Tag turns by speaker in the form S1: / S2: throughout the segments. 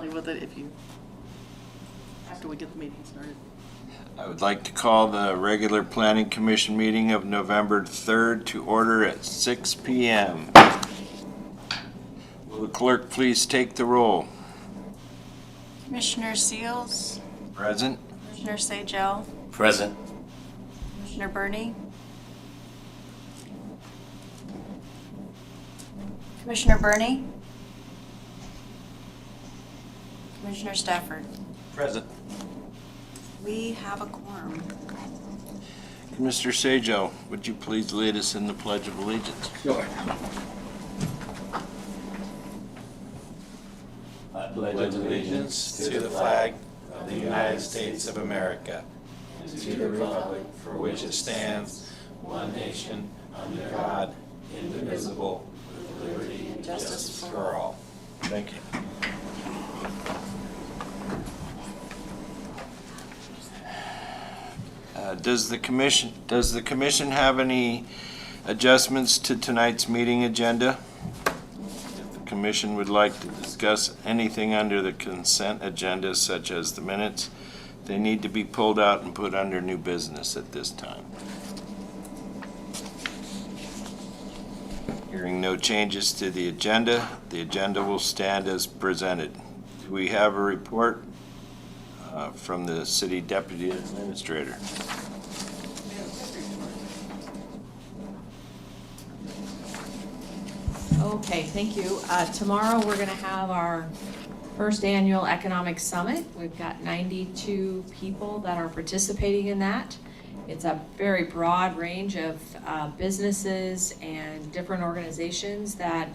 S1: friendly with it if you, after we get the meeting started.
S2: I would like to call the regular Planning Commission meeting of November 3rd to order at 6 p.m. Will the clerk please take the roll?
S3: Commissioner Seals,
S2: Present.
S3: Commissioner Sajel,
S4: Present.
S3: Commissioner Burney, Commissioner Burney, Commissioner Stafford.
S2: Present.
S3: We have a quorum.
S2: Mr. Sajel, would you please lead us in the Pledge of Allegiance?
S4: Sure. I
S2: Pledge allegiance to the flag of the United States of America, and to the republic for which it stands, one nation, under God, indivisible, with liberty and justice for all. Thank you. Does the commission have any adjustments to tonight's meeting agenda? If the commission would like to discuss anything under the consent agenda, such as the minutes, they need to be pulled out and put under new business at this time. Hearing no changes to the agenda will stand as presented. Do we have a report from the City Deputy Administrator?
S5: Okay, thank you. Tomorrow we're going to have our first annual Economic Summit. We've got 92 people that are participating in that. It's a very broad range of businesses and different organizations that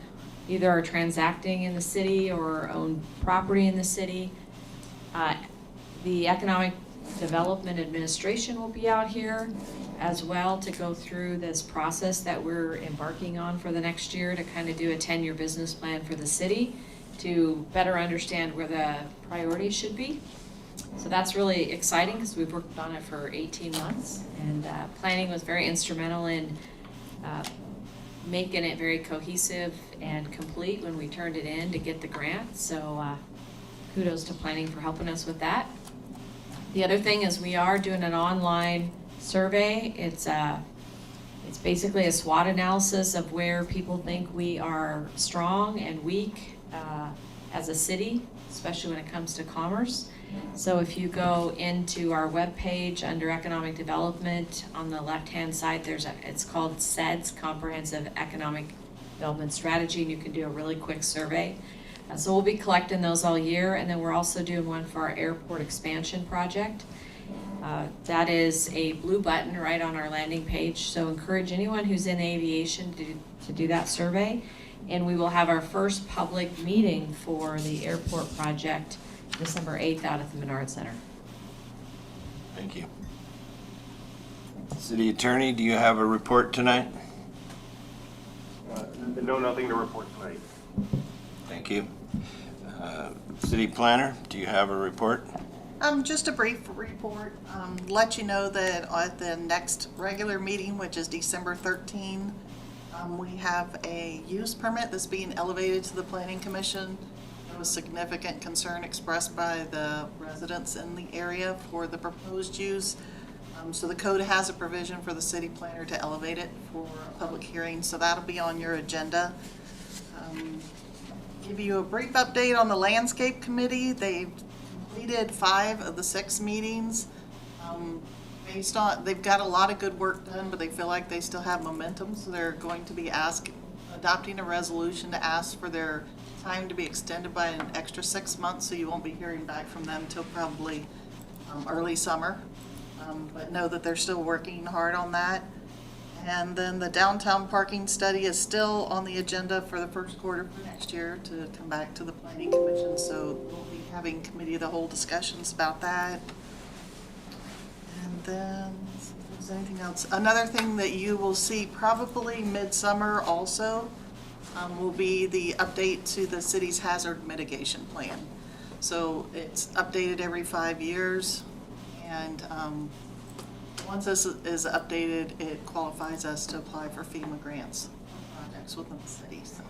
S5: either are transacting in the city or own property in the city. The Economic Development Administration will be out here as well to go through this process that we're embarking on for the next year to kind of do a 10-year business plan for the city to better understand where the priorities should be. So that's really exciting because we've worked on it for 18 months, and planning was very instrumental in making it very cohesive and complete when we turned it in to get the grant. So kudos to planning for helping us with that. The other thing is we are doing an online survey. It's basically a SWOT analysis of where people think we are strong and weak as a city, especially when it comes to commerce. So if you go into our webpage under Economic Development, on the left-hand side, it's called CEDS, Comprehensive Economic Development Strategy, and you can do a really quick survey. So we'll be collecting those all year, and then we're also doing one for our airport expansion project. That is a blue button right on our landing page, so encourage anyone who's in aviation to do that survey. And we will have our first public meeting for the airport project December 8th out at the Menard Center.
S2: Thank you. City Attorney, do you have a report tonight?
S6: No, nothing to report tonight.
S2: Thank you. City Planner, do you have a report?
S1: Just a brief report. Let you know that at the next regular meeting, which is December 13, we have a use permit that's being elevated to the Planning Commission. There was significant concern expressed by the residents in the area for the proposed use. So the code has a provision for the city planner to elevate it for a public hearing, so that'll be on your agenda. Give you a brief update on the Landscape Committee. They've completed 5 of the 6 meetings. They've got a lot of good work done, but they feel like they still have momentum, so they're going to be adopting a resolution to ask for their time to be extended by an extra 6 months, so you won't be hearing back from them till probably early summer. But know that they're still working hard on that. And then the downtown parking study is still on the agenda for the first quarter for next year to come back to the Planning Commission. So we'll be having committee of the whole discussions about that. And then, if there's anything else, another thing that you will see probably midsummer also will be the update to the city's hazard mitigation plan. So it's updated every 5 years, and once this is updated, it qualifies us to apply for FEMA grants for projects within the city. So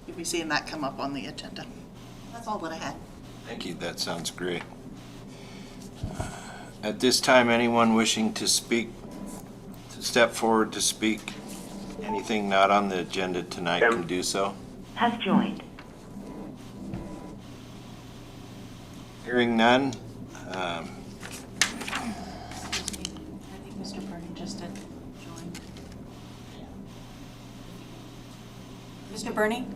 S1: you'll be seeing that come up on the agenda. That's all that I had.
S2: Thank you, that sounds great. At this time, anyone wishing to step forward to speak, anything not on the agenda tonight can do so.
S4: Has joined.
S2: Hearing none,
S3: I think Mr. Burney just had joined. Mr. Burney?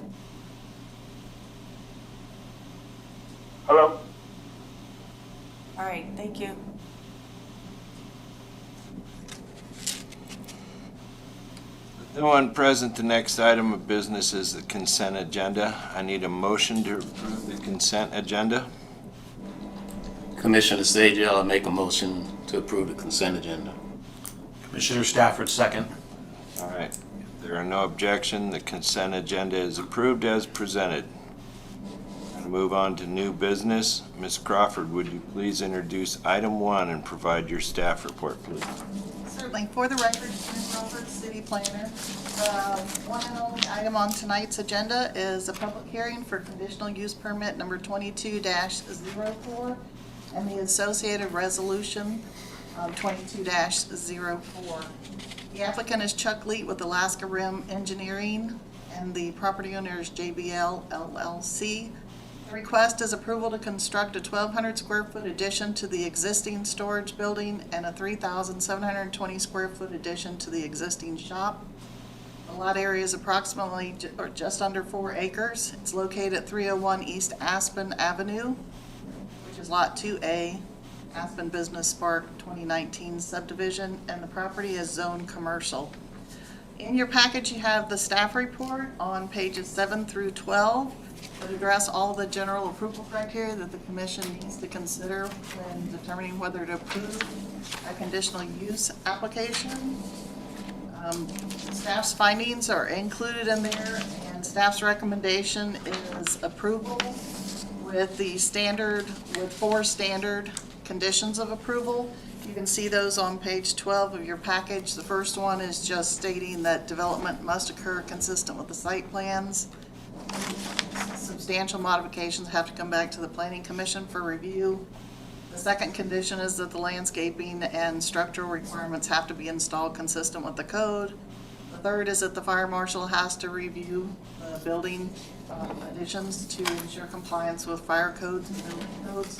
S6: Hello?
S3: All right, thank you.
S2: no one present, the next item of business is the consent agenda. I need a motion to approve the consent agenda.
S7: Commissioner Sajal, I make a motion to approve the consent agenda.
S8: Commissioner Stafford, second.
S2: All right, if there are no objection, the consent agenda is approved as presented. I'll move on to new business. Ms. Crawford, would you please introduce item 1 and provide your staff report, please?
S1: Certainly. For the record, Ms. Crawford, City Planner. One and only item on tonight's agenda is a public hearing for conditional use permit number 22-04 and the associated resolution 22-04. The applicant is Chuck Leet with Alaska Rim Engineering, and the property owner is JBL LLC. The request is approval to construct a 1,200 square foot addition to the existing storage building and a 3,720 square foot addition to the existing shop. The lot area is approximately or just under 4 acres. It's located at 301 East Aspen Avenue, which is Lot 2A, Aspen Business Park 2019 subdivision, and the property is zoned commercial. In your package, you have the staff report on pages 7 through 12 that address all the general approval criteria that the commission needs to consider when determining whether to approve a conditional use application. Staff's findings are included in there, and staff's recommendation is approval with the standard, with 4 standard conditions of approval. You can see those on page 12 of your package. The first one is just stating that development must occur consistent with the site plans. Substantial modifications have to come back to the Planning Commission for review. The second condition is that the landscaping and structural requirements have to be installed consistent with the code. The third is that the fire marshal has to review the building additions to ensure compliance with fire codes and building codes.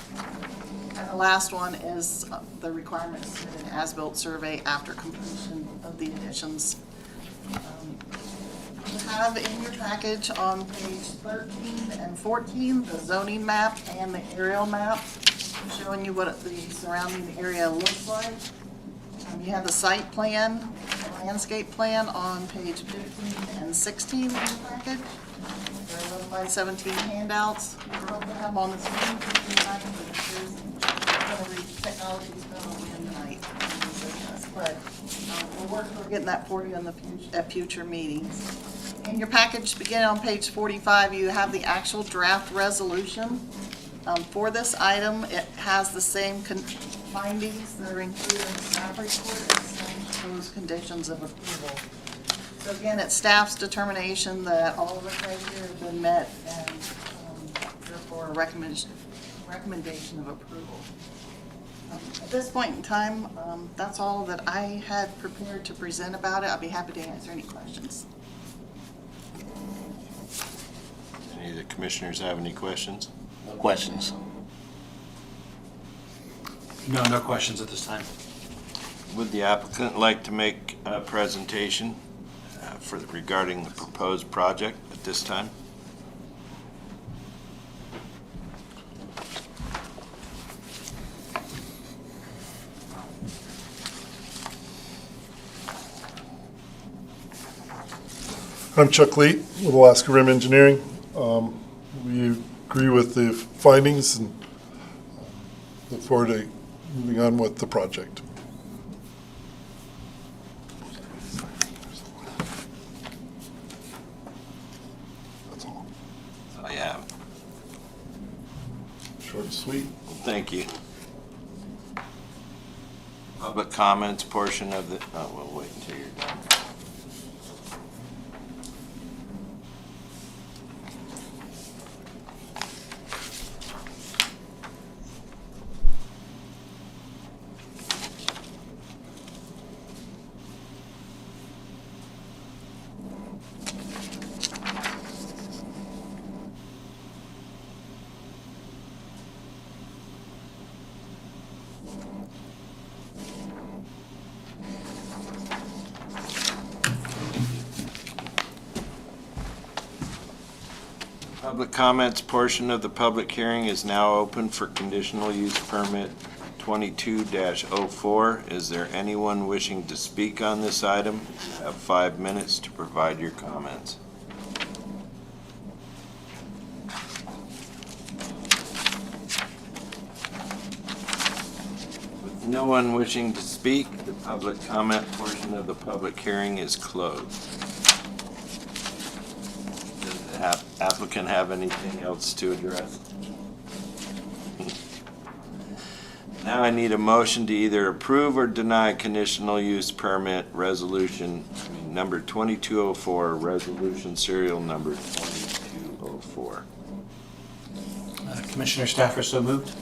S1: And the last one is the requirement to submit an as-built survey after completion of the additions. You have in your package on page 13 and 14 the zoning map and the aerial map showing you what the surrounding area looks like. You have the site plan, landscape plan on page 15 and 16 in your package. There are 11 by 17 handouts. We're going to have them on the screen for tonight, but it is going to read technology's going to win tonight. But we'll work for getting that for you in the at future meetings. In your package, beginning on page 45, you have the actual draft resolution. For this item, it has the same findings that are included in the staff report and the same proposed conditions of approval. So again, it's staff's determination that all of the criteria have been met and therefore a recommendation of approval. At this point in time, that's all that I had prepared to present about it. I'll be happy to answer any questions.
S2: Any of the commissioners have any questions?
S7: No questions.
S8: No, no questions at this time.
S2: Would the applicant like to make a presentation regarding the proposed project at this time?
S9: I'm Chuck Leet with Alaska Rim Engineering. We agree with the findings and look forward to moving on with the project. That's all.
S2: Oh, yeah.
S9: Short and sweet.
S2: Thank you. Public comments portion of the, oh, we'll wait until you're done. Public comments portion of the public hearing is now open for conditional use permit 22-04. Is there anyone wishing to speak on this item? You have 5 minutes to provide your comments. With no one wishing to speak, the public comment portion of the public hearing is closed. Does the applicant have anything else to address? Now I need a motion to either approve or deny conditional use permit number 2204, resolution serial number 2204.
S8: Commissioner Stafford, so moved.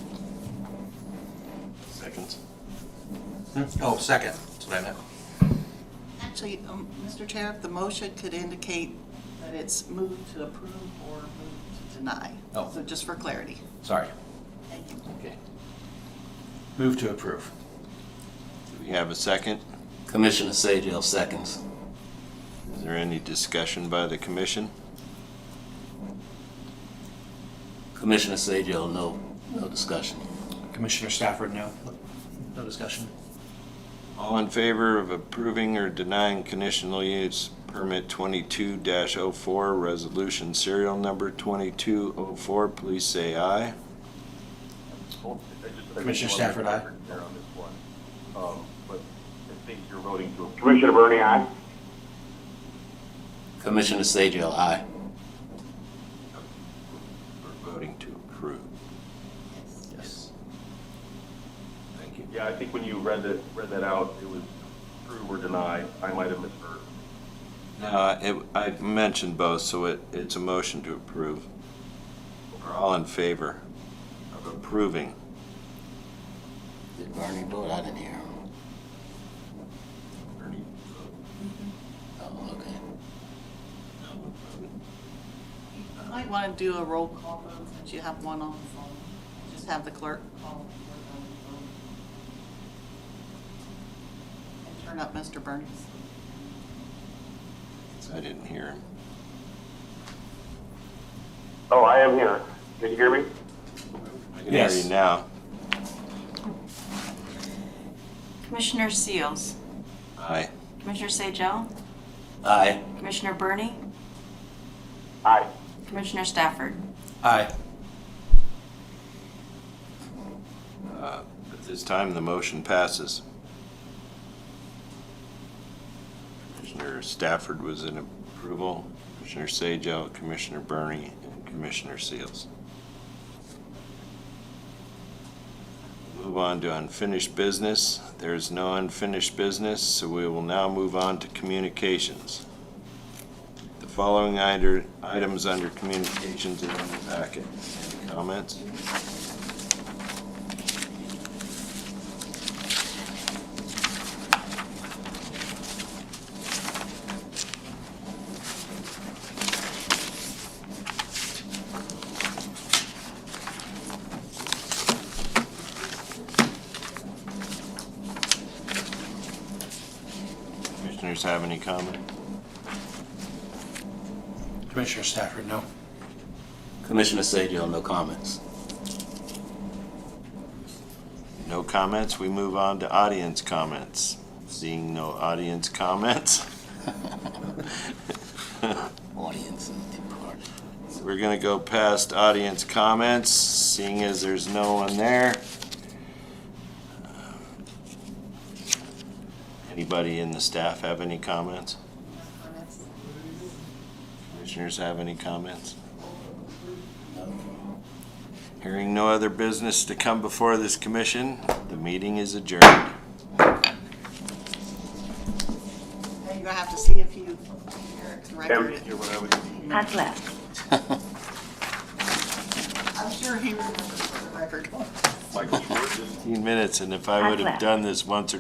S2: Seconds.
S8: Oh, second. That's what I meant.
S1: Actually, Mr. Chair, the motion could indicate that it's moved to approve or moved to deny.
S8: Oh.
S1: So just for clarity.
S8: Sorry.
S1: Thank you.
S2: Okay.
S8: Move to approve.
S2: Do we have a second?
S7: Commissioner Sajal seconds.
S2: Is there any discussion by the commission?
S7: Commissioner Sajal, no discussion.
S8: Commissioner Stafford, no. No discussion.
S2: All in favor of approving or denying conditional use permit 22-04, resolution serial number 2204, please say aye.
S8: Commissioner Stafford, aye.
S6: There on this one. But I think you're voting to. Commissioner Bernie, aye.
S7: Commissioner Sajal, aye.
S2: We're voting to approve.
S7: Yes.
S2: Thank you.
S6: Yeah, I think when you read that out, it was approve or deny. I might have misheard.
S2: No, I mentioned both, so it's a motion to approve. We're all in favor of approving.
S7: Did Bernie vote? I didn't hear him.
S2: Ernie,
S7: Oh, okay.
S1: You might want to do a roll call vote since you have one on the phone. Just have the clerk call the clerk on the phone. And turn up Mr. Bernie's.
S2: I didn't hear him.
S6: Oh, I am here. Can you hear me?
S2: I can hear you now.
S3: Commissioner Seals,
S2: Aye.
S3: Commissioner Sajal,
S7: Aye.
S3: Commissioner Bernie,
S6: Aye.
S3: Commissioner Stafford.
S8: Aye.
S2: At this time, the motion passes. Commissioner Stafford was in approval, Commissioner Sajal, Commissioner Bernie, and Commissioner Seals. Move on to unfinished business. There is no unfinished business, so we will now move on to communications. The following items under communications are in the packet. Any comments? Commissioners have any comment?
S8: Commissioner Stafford, no.
S7: Commissioner Sajal, no comments.
S2: No comments, we move on to audience comments. Seeing no audience comments,
S7: Audience departed.
S2: we're gonna go past audience comments, seeing as there's no one there. Anybody in the staff have any comments? Commissioners have any comments? Hearing no other business to come before this commission, the meeting is adjourned.
S1: Now you're gonna have to see if you, Eric's record.
S6: You're what I would.
S3: Has left.
S1: I'm sure he remembers for the record.
S6: Michael Schwartz.
S2: 15 minutes, and if I would have done this once or